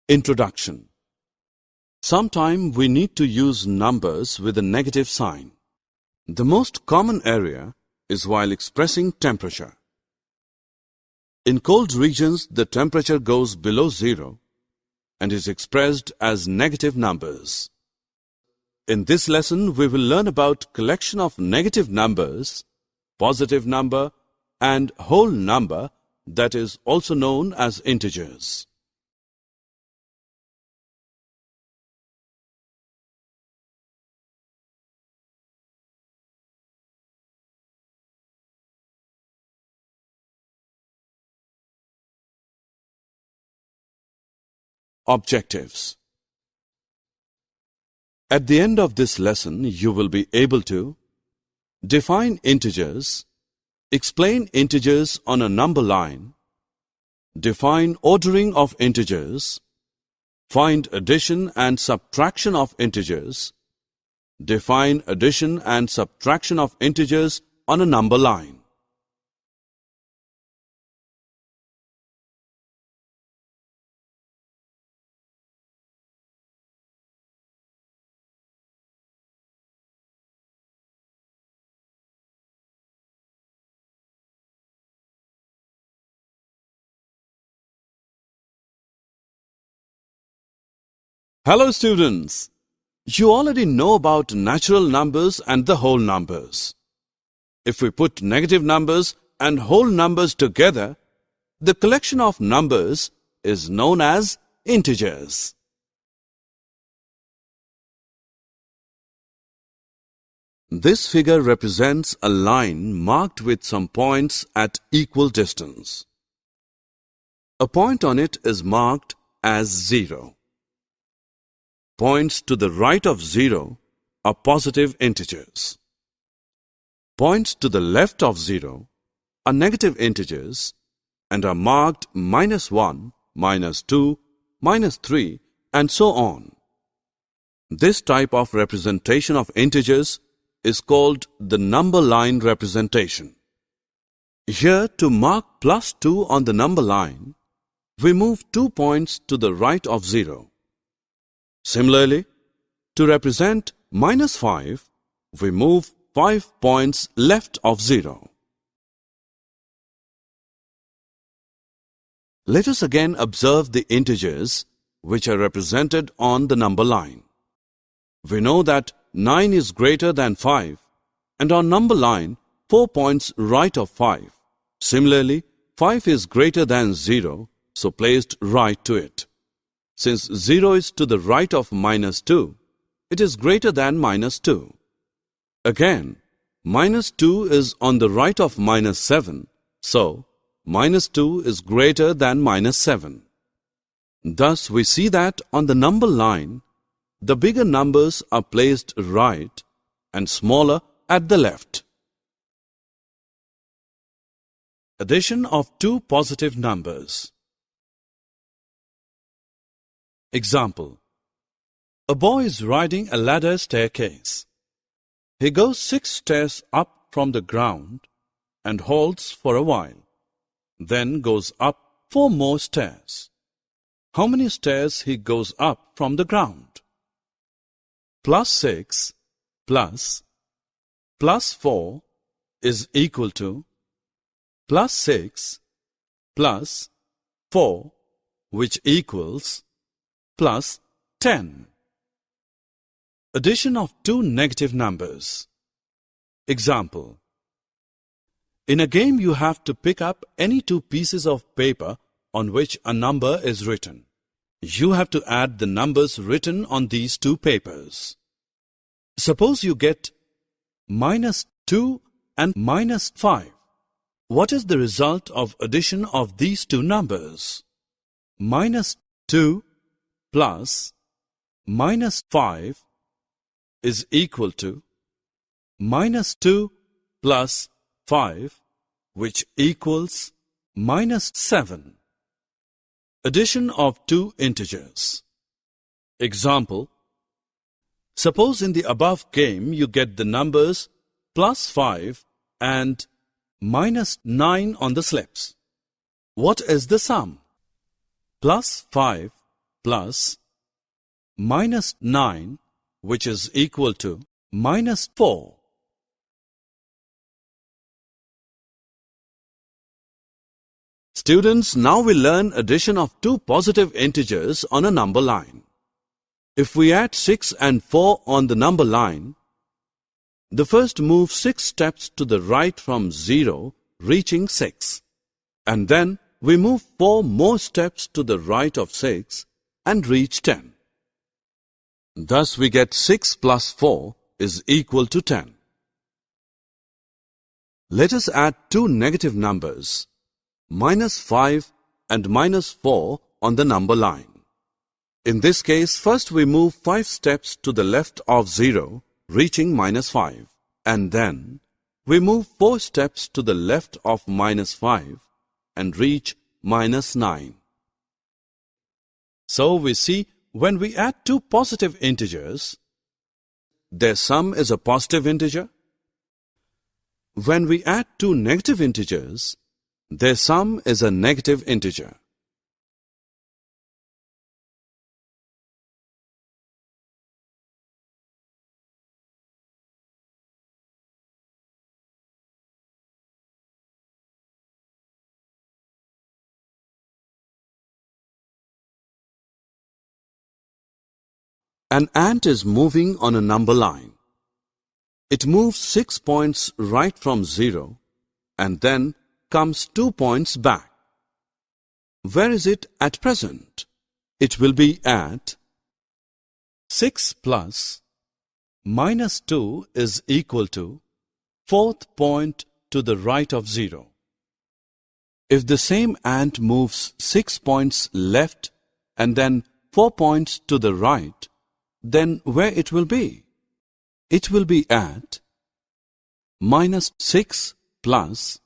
Introduction. Sometime we need to use numbers with a negative sign. The most common area is while expressing temperature. In cold regions, the temperature goes below zero and is expressed as negative numbers. In this lesson, we will learn about collection of negative numbers, positive number, and whole number, that is also known as integers. Objectives. At the end of this lesson, you will be able to define integers, explain integers on a number line, define ordering of integers, find addition and subtraction of integers, define addition and subtraction of integers on a number line. Hello students! You already know about natural numbers and the whole numbers. If we put negative numbers and whole numbers together, the collection of numbers is known as integers. This figure represents a line marked with some points at equal distance. A point on it is marked as 0. Points to the right of 0 are positive integers. Points to the left of 0 are negative integers and are marked -1, -2, -3, and so on. This type of representation of integers is called the number line representation. Here, to mark +2 on the number line, we move 2 points to the right of 0. Similarly, to represent -5, we move 5 points left of 0. Let us again observe the integers which are represented on the number line. We know that 9 is greater than 5, and on number line, 4 points right of 5. Similarly, 5 is greater than 0, so placed right to it. Since 0 is to the right of -2, it is greater than -2. Again, -2 is on the right of -7, so -2 is greater than -7. Thus, we see that on the number line, the bigger numbers are placed right and smaller at the left. Addition of two positive numbers. Example. A boy is riding a ladder staircase. He goes 6 stairs up from the ground and halts for a while, then goes up 4 more stairs. How many stairs he goes up from the ground? +6 plus +4 is equal to +6 plus 4, which equals +10. Addition of two negative numbers. Example. In a game, you have to pick up any 2 pieces of paper on which a number is written. You have to add the numbers written on these 2 papers. Suppose you get -2 and -5. What is the result of addition of these 2 numbers? -2 plus -5 is equal to -2 plus 5, which equals -7. Addition of two integers. Example. Suppose in the above game you get the numbers +5 and -9 on the slips. What is the sum? +5 plus minus 9, which is equal to minus 4. Students, now we learn addition of two positive integers on a number line. If we add 6 and 4 on the number line, the first moves 6 steps to the right from 0, reaching 6. And then we move 4 more steps to the right of 6 and reach 10. Thus we get 6 plus 4 is equal to 10. Let us add two negative numbers, minus 5 and minus 4 on the number line. In this case, first we move 5 steps to the left of 0, reaching minus 5. And then we move 4 steps to the left of minus 5 and reach minus 9. So we see when we add two positive integers, their sum is a positive integer. When we add two negative integers, their sum is a negative integer. An ant is moving on a number line. It moves 6 points right from 0 and then comes 2 points back. Where is it at present? It will be at 6 plus minus 2 is equal to 4th point to the right of 0. If the same ant moves 6 points left and then 4 points to the right, then where it will be? It will be at minus 6 plus,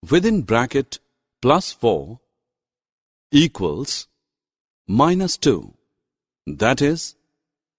within bracket, plus 4 equals minus 2. That is,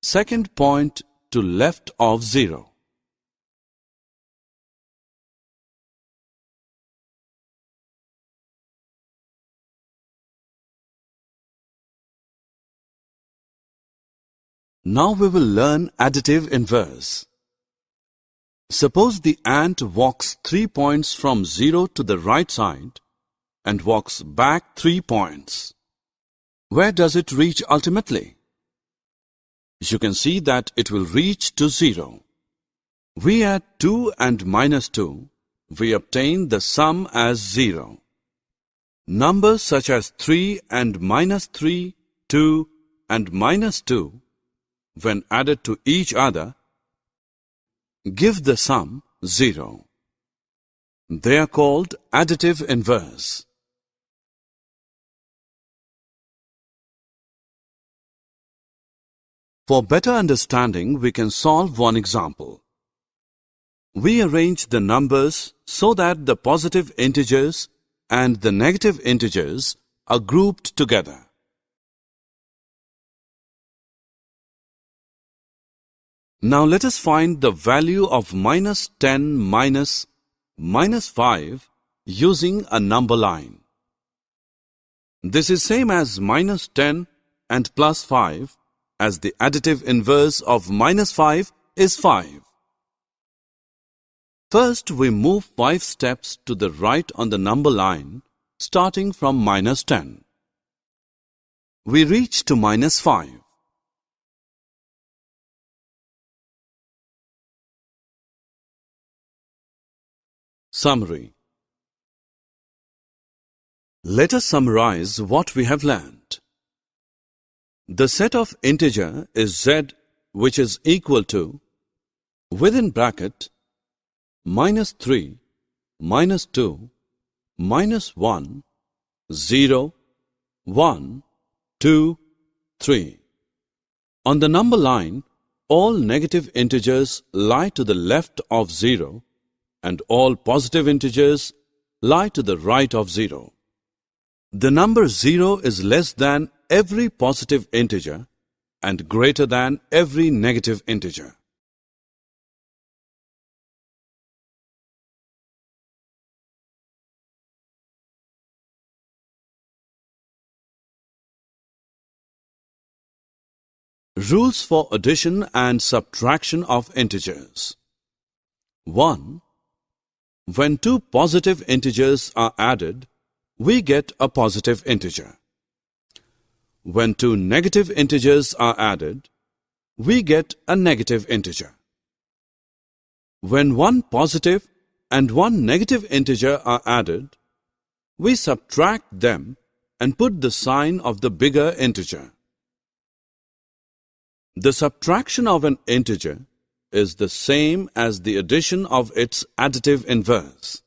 second point to left of 0. Now we will learn additive inverse. Suppose the ant walks 3 points from 0 to the right side and walks back 3 points. Where does it reach ultimately? You can see that it will reach to 0. We add 2 and minus 2. We obtain the sum as 0. Numbers such as 3 and minus 3, 2 and minus 2, when added to each other, give the sum 0. They are called additive inverse. For better understanding, we can solve one example. We arrange the numbers so that the positive integers and the negative integers are grouped together. Now let us find the value of minus 10 minus minus 5 using a number line. This is same as minus 10 and plus 5, as the additive inverse of minus 5 is 5. First, we move 5 steps to the right on the number line, starting from minus 10. We reach to minus 5. Summary. Let us summarize what we have learned. The set of integer is z, which is equal to, within bracket, minus 3, minus 2, minus 1, 0, 1, 2, 3. On the number line, all negative integers lie to the left of 0 and all positive integers lie to the right of 0. The number 0 is less than every positive integer and greater than every negative integer. Rules for addition and subtraction of integers. 1. When two positive integers are added, we get a positive integer. When two negative integers are added, we get a negative integer. When one positive and one negative integer are added, we subtract them and put the sign of the bigger integer. The subtraction of an integer is the same as the addition of its additive inverse.